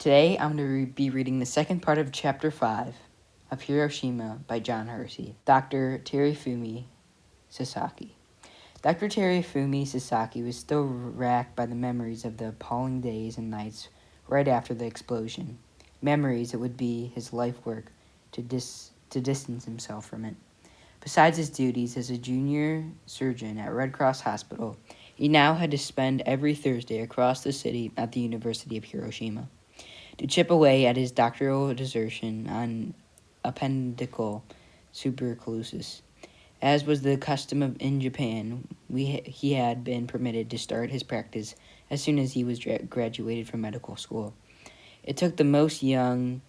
Today I'm going to be reading the second part of Chapter 5 of Hiroshima by John Hersey. Dr. Terifumi Sasaki. Dr. Terifumi Sasaki was still racked by the memories of the appalling days and nights right after the explosion. Memories that would be his life work to distance himself from it. Besides his duties as a junior surgeon at Red Cross Hospital, he now had to spend every Thursday across the city at the University of Hiroshima to chip away at his doctoral dissertation on appendical tuberculosis. As was the custom in Japan, he had been permitted to start his practice as soon as he was graduated from medical school. It took the most young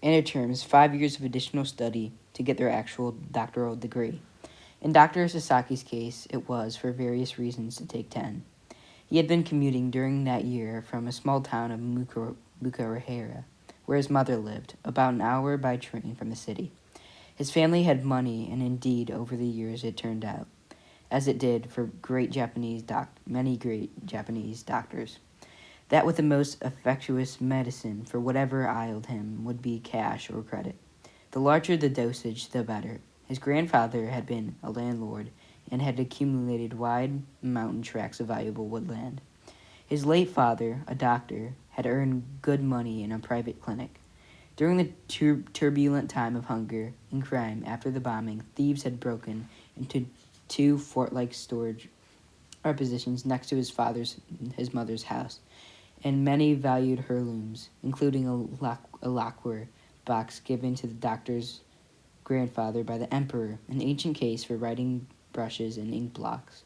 interns 5 years of additional study to get their actual doctoral degree. In Dr. Sasaki's case, it was, for various reasons, to take 10. He had been commuting during that year from a small town of Mukahara, where his mother lived, about an hour by train from the city. His family had money, and indeed, over the years it turned out, as it did for many great Japanese doctors, that with the most effectuous medicine for whatever ailed him would be cash or credit. The larger the dosage, the better. His grandfather had been a landlord and had accumulated wide mountain tracts of valuable woodland. His late father, a doctor, had earned good money in a private clinic. During the turbulent time of hunger and crime after the bombing, thieves had broken into two fort-like storage positions next to his mother's house, and many valued heirlooms, including a lacquer box given to the doctor's grandfather by the emperor, an ancient case for writing brushes and ink blocks,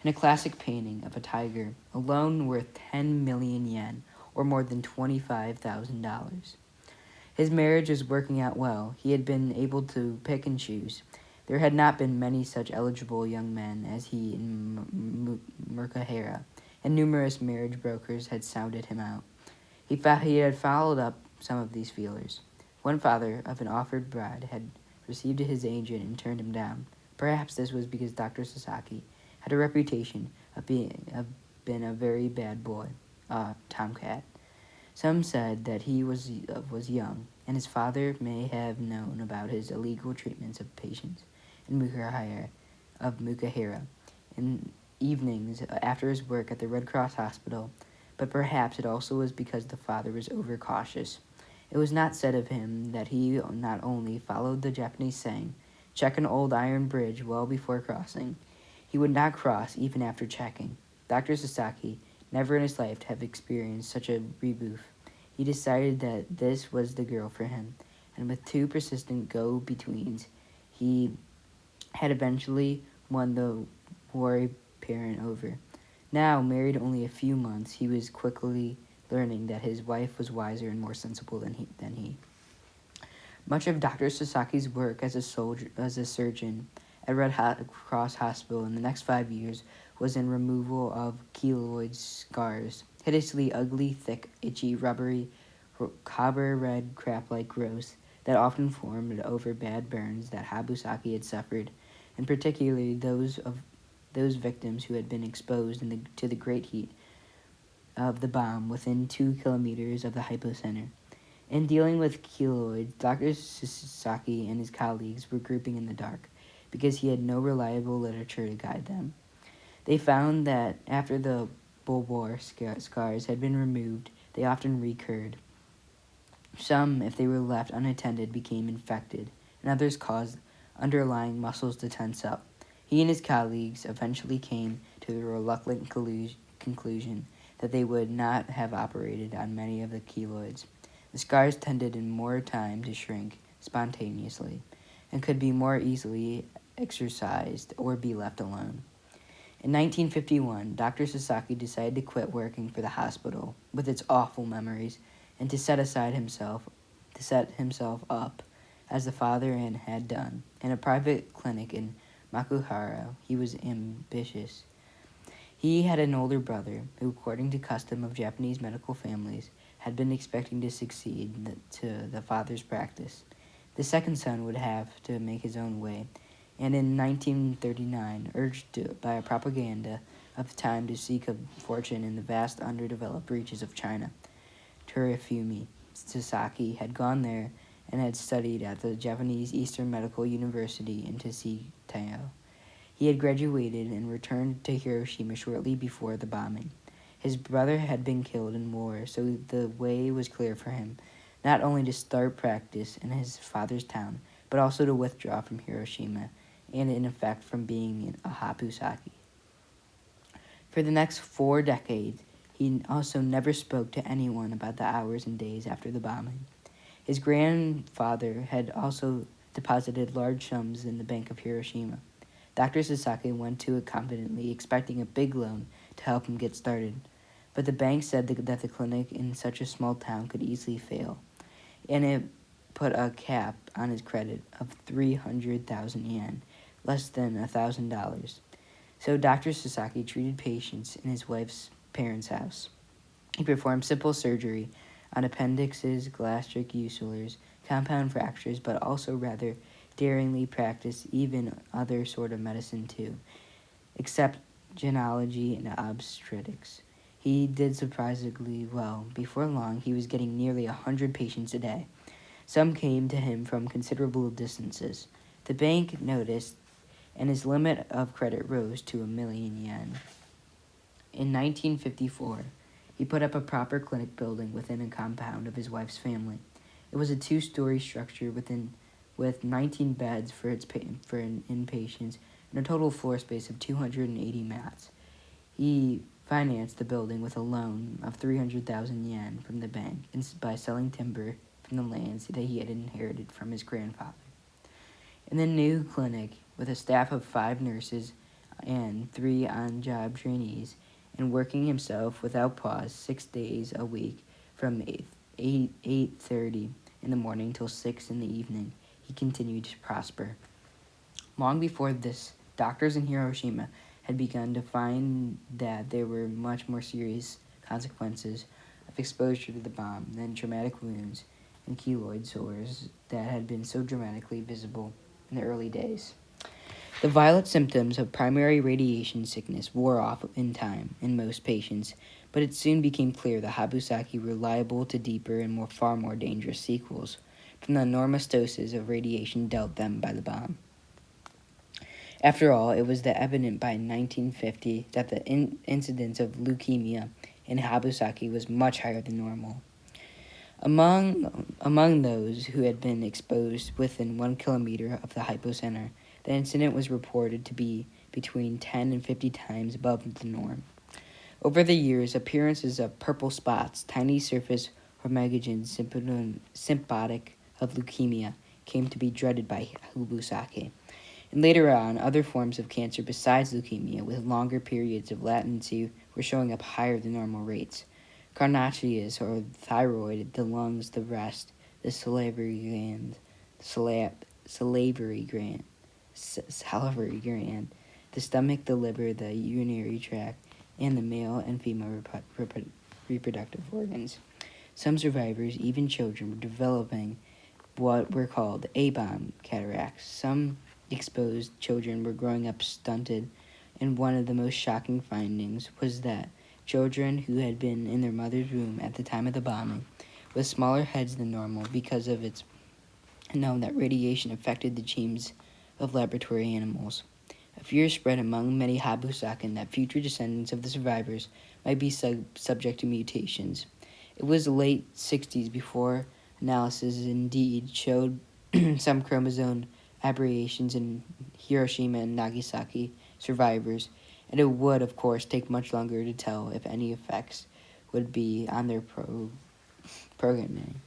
and a classic painting of a tiger, alone worth 10 million yen, or more than $25,000. His marriage was working out well. He had been able to pick and choose. There had not been many such eligible young men as he in Mukahara, and numerous marriage brokers had sounded him out. He had followed up some of these feelers. One father of an offered bride had received his agent and turned him down. Perhaps this was because Dr. Sasaki had a reputation of being a very bad boy, tomcat. Some said that he was young, and his father may have known about his illegal treatments of patients in Mukahara in evenings after his work at the Red Cross Hospital, but perhaps it also was because the father was overcautious. It was not said of him that he not only followed the Japanese saying, "Check an old iron bridge well before crossing." He would not cross even after checking. Dr. Sasaki never in his life had experienced such a rebuff. He decided that this was the girl for him, and with two persistent go-betweens, he had eventually won the worried parent over. Now, married only a few months, he was quickly learning that his wife was wiser and more sensible than he. Much of Dr. Sasaki's work as a surgeon at Red Cross Hospital in the next 5 years was in removal of keloid scars, hideously ugly, thick, itchy, rubbery, copper-red crap-like growths that often formed over bad burns that Habusaki had suffered, and particularly those victims who had been exposed to the great heat of the bomb within 2 kilometers of the hypocenter. In dealing with keloids, Dr. Sasaki and his colleagues were groping in the dark, because he had no reliable literature to guide them. They found that after the bulbar scars had been removed, they often recurred. Some, if they were left unattended, became infected, and others caused underlying muscles to tense up. He and his colleagues eventually came to the reluctant conclusion that they would not have operated on many of the keloids. The scars tended in more time to shrink spontaneously and could be more easily exorcised or be left alone. In 1951, Dr. Sasaki decided to quit working for the hospital with its awful memories and to set himself up as the father had done. In a private clinic in Makuhara, he was ambitious. He had an older brother who, according to custom of Japanese medical families, had been expecting to succeed to the father's practice. The second son would have to make his own way, and in 1939, urged by a propaganda of the time to seek a fortune in the vast underdeveloped reaches of China, Hirofumi Sasaki had gone there and had studied at the Japanese Eastern Medical University in Tokyo. He had graduated and returned to Hiroshima shortly before the bombing. His brother had been killed in war, so the way was clear for him, not only to start practice in his father's town, but also to withdraw from Hiroshima, and in effect from being a Habusaki. For the next 4 decades, he also never spoke to anyone about the hours and days after the bombing. His grandfather had also deposited large sums in the Bank of Hiroshima. Dr. Sasaki went to it confidently, expecting a big loan to help him get started. But the bank said that the clinic in such a small town could easily fail, and it put a cap on his credit of 300,000 yen, less than $1,000. So Dr. Sasaki treated patients in his wife's parents' house. He performed simple surgery on appendixes, gastric ulcers, compound fractures, but also rather daringly practiced even other sort of medicine too, except gynecology and obstetrics. He did surprisingly well. Before long, he was getting nearly 100 patients a day. Some came to him from considerable distances. The bank noticed, and his limit of credit rose to 1,000,000 yen. In 1954, he put up a proper clinic building within a compound of his wife's family. It was a 2-story structure with 19 beds for inpatients and a total floor space of 280 mats. He financed the building with a loan of 300,000 yen from the bank by selling timber from the lands that he had inherited from his grandfather. In the new clinic, with a staff of 5 nurses and 3 on-job trainees, and working himself without pause 6 days a week from 8:30 in the morning till 6 in the evening, he continued to prosper. Long before this, doctors in Hiroshima had begun to find that there were much more serious consequences of exposure to the bomb than traumatic wounds and keloid sores that had been so dramatically visible in the early days. The violent symptoms of primary radiation sickness wore off in time in most patients, but it soon became clear that Habusaki were liable to deeper and far more dangerous sequels from the enormous doses of radiation dealt them by the bomb. After all, it was evident by 1950 that the incidence of leukemia in Habusaki was much higher than normal. Among those who had been exposed within 1 kilometer of the hypocenter, the incidence was reported to be between 10 and 50 times above the norm. Over the years, appearances of purple spots, tiny surface hormagagens symptomatic of leukemia, came to be dreaded by Habusaki. And later on, other forms of cancer besides leukemia with longer periods of latency were showing up higher than normal rates. Carnotaceous, or thyroid, the lungs, the breast, the salivary gland, the stomach, the liver, the urinary tract, and the male and female reproductive organs. Some survivors, even children, were developing what were called A-bomb cataracts. Some exposed children were growing up stunted, and one of the most shocking findings was that children who had been in their mother's womb at the time of the bombing with smaller heads than normal because of it's known that radiation affected the genes of laboratory animals. A fear spread among many Habusakin that future descendants of the survivors might be subject to mutations. It was the late 60s before analysis indeed showed some chromosome aberrations in Hiroshima and Nagasaki survivors, and it would, of course, take much longer to tell if any effects would be on their programming.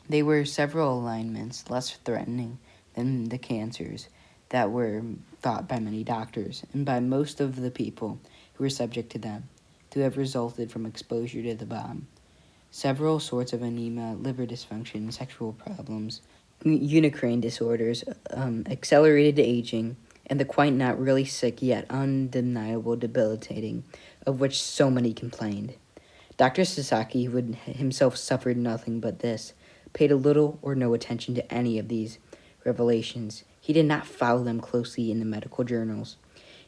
There were several alignments less threatening than the cancers that were thought by many doctors, and by most of the people who were subject to them, to have resulted from exposure to the bomb. Several sorts of anemia, liver dysfunction, sexual problems, unicrine disorders, accelerated aging, and the quite not really sick yet undeniable debilitating, of which so many complained. Dr. Sasaki, who had himself suffered nothing but this, paid little or no attention to any of these revelations. He did not follow them closely in the medical journals.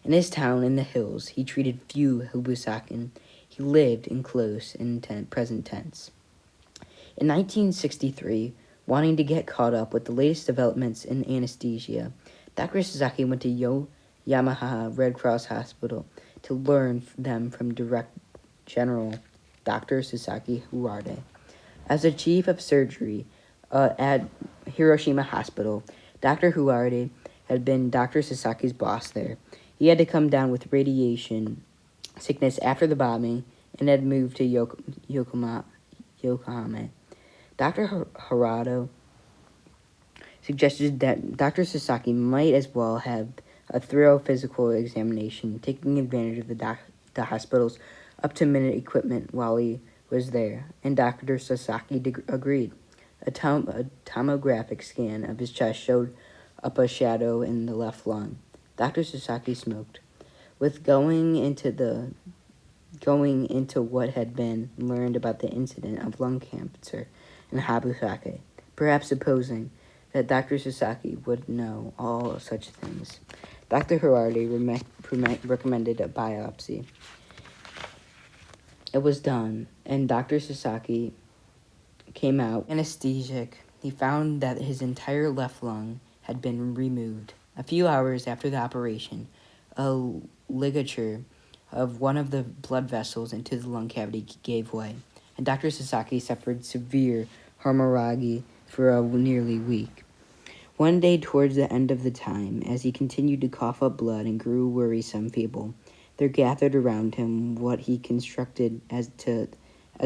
In his town in the hills, he treated few Habusakin. He lived in close and present tense. In 1963, wanting to get caught up with the latest developments in anesthesia, Dr. Sasaki went to Yamaha Red Cross Hospital to learn them from Direct General Dr. Sasaki Hirade. As the chief of surgery at Hiroshima Hospital, Dr. Hirade had been Dr. Sasaki's boss there. He had to come down with radiation sickness after the bombing and had moved to Yokohama. Dr. Harado suggested that Dr. Sasaki might as well have a thorough physical examination, taking advantage of the hospital's up-to-minute equipment while he was there, and Dr. Sasaki agreed. A tomographic scan of his chest showed up a shadow in the left lung. Dr. Sasaki smoked. With going into what had been learned about the incident of lung cancer in Habusake, perhaps supposing that Dr. Sasaki would know all such things, Dr. Hirade recommended a biopsy. It was done, and Dr. Sasaki came out anesthetic. He found that his entire left lung had been removed. A few hours after the operation, a ligature of one of the blood vessels into the lung cavity gave way, and Dr. Sasaki suffered severe hemorrhage for nearly a week. One day towards the end of the time, as he continued to cough up blood and grew wearisome feeble, there gathered around him what he constructed as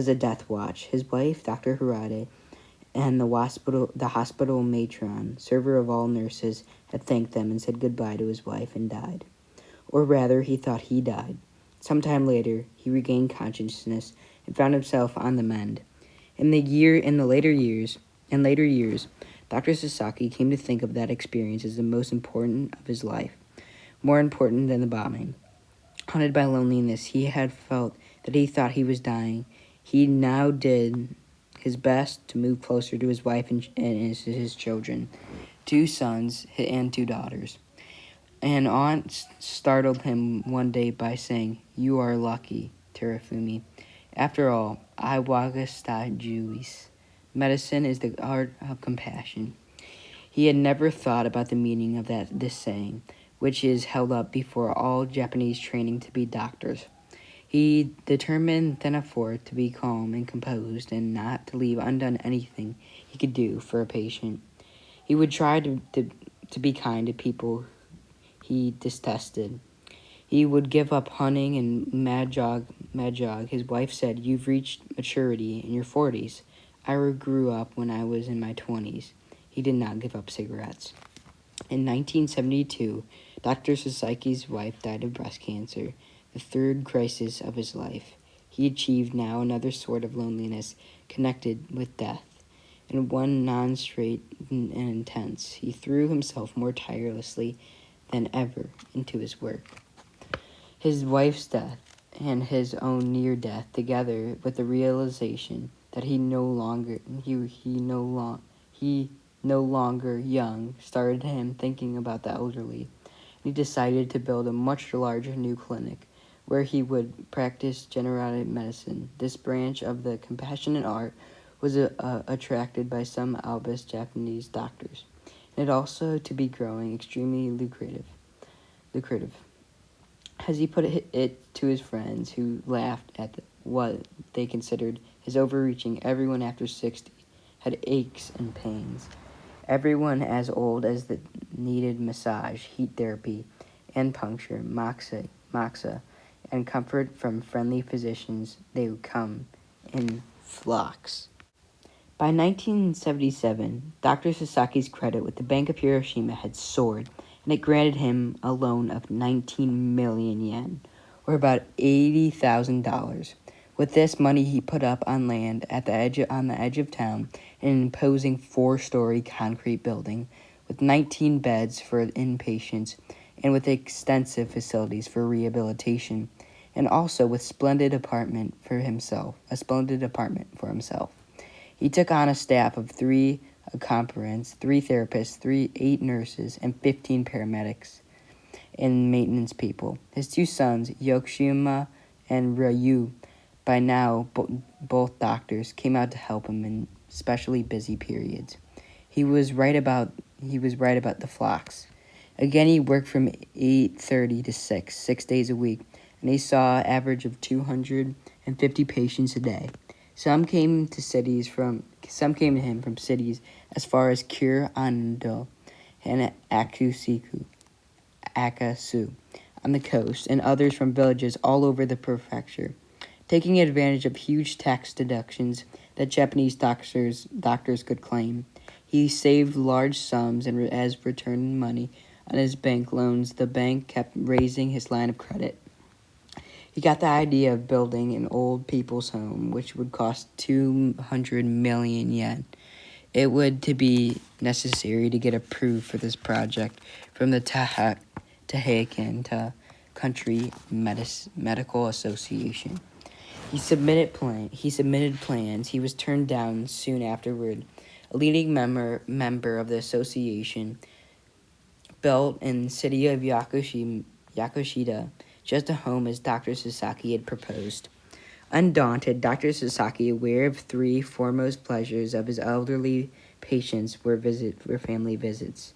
a death watch. His wife, Dr. Hirade, and the hospital matron, server of all nurses, had thanked them and said goodbye to his wife and died. Or rather, he thought he died. Sometime later, he regained consciousness and found himself on the mend. In later years, Dr. Sasaki came to think of that experience as the most important of his life, more important than the bombing. Haunted by loneliness, he had felt that he thought he was dying. He now did his best to move closer to his wife and his children, 2 sons and 2 daughters. An aunt startled him one day by saying, "You are lucky, Terafumi. After all, I wagasta juis. Medicine is the art of compassion." He had never thought about the meaning of this saying, which is held up before all Japanese training to be doctors. He determined thenceforth to be calm and composed and not to leave undone anything he could do for a patient. He would try to be kind to people he detested. He would give up hunting and mahjong. His wife said, "You've reached maturity in your 40s. I grew up when I was in my 20s. He did not give up cigarettes. In 1972, Dr. Sasaki's wife died of breast cancer, the 3rd crisis of his life. He achieved now another sort of loneliness connected with death, and one non-straight and intense. He threw himself more tirelessly than ever into his work. His wife's death and his own near death, together with the realization that he no longer young, started him thinking about the elderly. He decided to build a much larger new clinic where he would practice general medicine. This branch of the compassionate art was attracted by some albus Japanese doctors, and it also to be growing extremely lucrative. As he put it to his friends, who laughed at what they considered his overreaching, everyone after 60 had aches and pains. Everyone as old as that needed massage, heat therapy, and puncture, moxa, and comfort from friendly physicians. They would come in flocks. By 1977, Dr. Sasaki's credit with the Bank of Hiroshima had soared, and it granted him a loan of 19 million yen, or about $80,000. With this money, he put up on land on the edge of town an imposing 4-story concrete building with 19 beds for inpatients and with extensive facilities for rehabilitation, and also with a splendid apartment for himself. He took on a staff of 3 accompanants, 3 therapists, 8 nurses, and 15 paramedics and maintenance people. His 2 sons, Yoshima and Ryu, by now both doctors, came out to help him especially busy periods. He was right about the flocks. Again, he worked from 8:30 to 6 days a week, and he saw an average of 250 patients a day. Some came to him from cities as far as Kure-Ando and Akasu on the coast, and others from villages all over the prefecture. Taking advantage of huge tax deductions that Japanese doctors could claim, he saved large sums and as return money on his bank loans. The bank kept raising his line of credit. He got the idea of building an old people's home, which would cost 200 million yen. It would to be necessary to get approved for this project from the Tahakan Country Medical Association. He submitted plans. He was turned down soon afterward. A leading member of the association built in the city of Yakushita just a home as Dr. Sasaki had proposed. Undaunted, Dr. Sasaki, aware of three foremost pleasures of his elderly patients were family visits.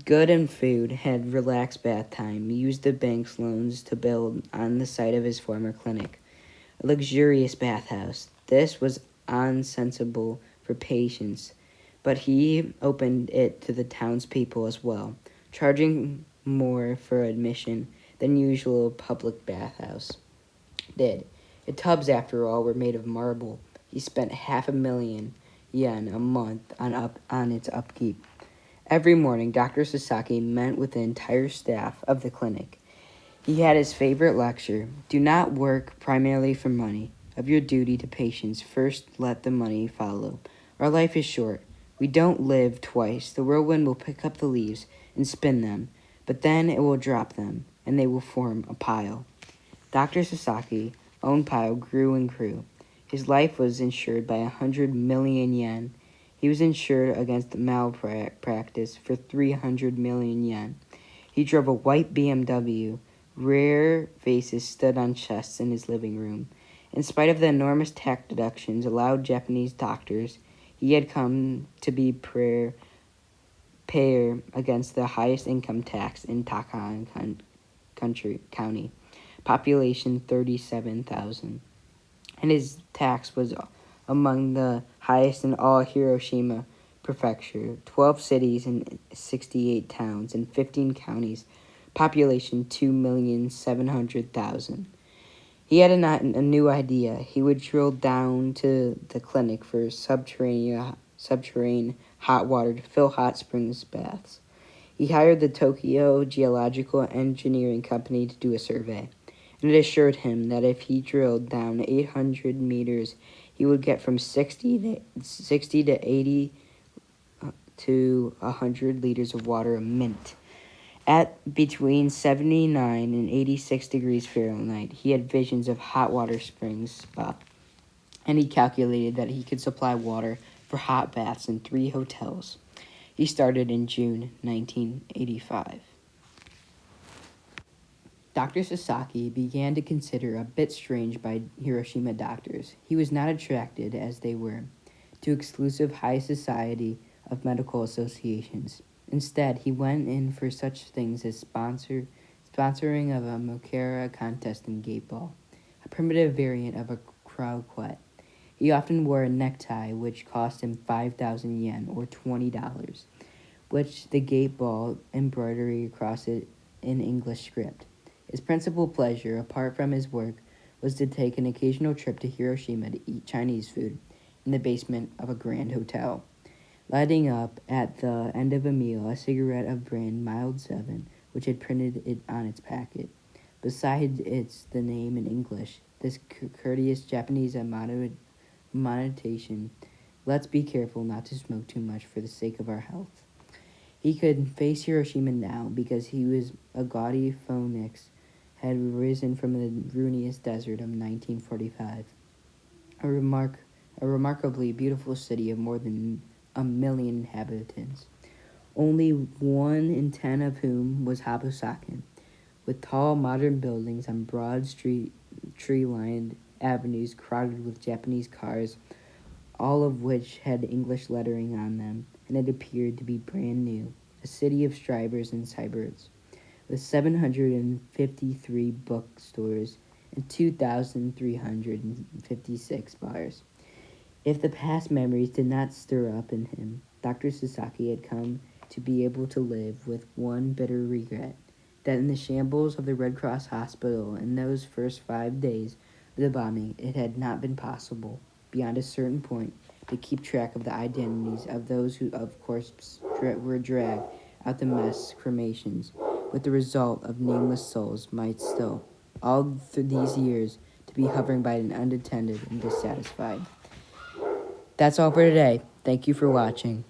Good and food, had relaxed bath time, used the bank's loans to build on the site of his former clinic a luxurious bathhouse. This was unsensible for patients, but he opened it to the townspeople as well, charging more for admission than usual public bathhouse did. The tubs, after all, were made of marble. He spent 500,000 yen a month on its upkeep. Every morning, Dr. Sasaki met with the entire staff of the clinic. He had his favorite lecture: do not work primarily for money. Of your duty to patients, first let the money follow. Our life is short. We don't live twice. The whirlwind will pick up the leaves and spin them, but then it will drop them, and they will form a pile. Dr. Sasaki's own pile grew and grew. His life was insured by 100 million yen. He was insured against malpractice for 300 million yen. He drove a white BMW. Rare vases stood on chests in his living room. In spite of the enormous tax deductions allowed Japanese doctors, he had come to be payer against the highest income tax in Takan County, population 37,000. And his tax was among the highest in all Hiroshima Prefecture, 12 cities and 68 towns and 15 counties, population 2,700,000. He had a new idea. He would drill down to the clinic for subterranean hot water to fill hot springs baths. He hired the Tokyo Geological Engineering Company to do a survey, and it assured him that if he drilled down 800 meters, he would get from 60 to 80 to 100 liters of water a minute. At between 79 and 86 degrees Fahrenheit, he had visions of hot water springs up, and he calculated that he could supply water for hot baths in 3 hotels. He started in June 1985. Dr. Sasaki began to consider a bit strange by Hiroshima doctors. He was not attracted, as they were, to exclusive high society of medical associations. Instead, he went in for such things as sponsoring of a Mokara contest and gate ball, a primitive variant of a croquet. He often wore a necktie which cost him 5,000 yen, or $20, which the gate ball embroidery across it in English script. His principal pleasure, apart from his work, was to take an occasional trip to Hiroshima to eat Chinese food in the basement of a grand hotel, lighting up at the end of a meal a cigarette of brand Mild 7, which had printed it on its packet. Besides the name in English, this courteous Japanese admonition: let's be careful not to smoke too much for the sake of our health. He could face Hiroshima now because he was a gaudy phoenix had risen from the ruinous desert of 1945, a remarkably beautiful city of more than 1,000,000 inhabitants, only 1 in 10 of whom was Habusakin, with tall modern buildings on broad tree-lined avenues crowded with Japanese cars, all of which had English lettering on them, and it appeared to be brand new, a city of strivers and cybers, with 753 bookstores and 2,356 bars. If the past memories did not stir up in him, Dr. Sasaki had come to be able to live with one bitter regret, that in the shambles of the Red Cross Hospital in those first 5 days of the bombing, it had not been possible, beyond a certain point, to keep track of the identities of those who, of course, were dragged out the mass cremations, with the result of nameless souls might still, all through these years, to be hovering by an unattended and dissatisfied. That's all for today. Thank you for watching.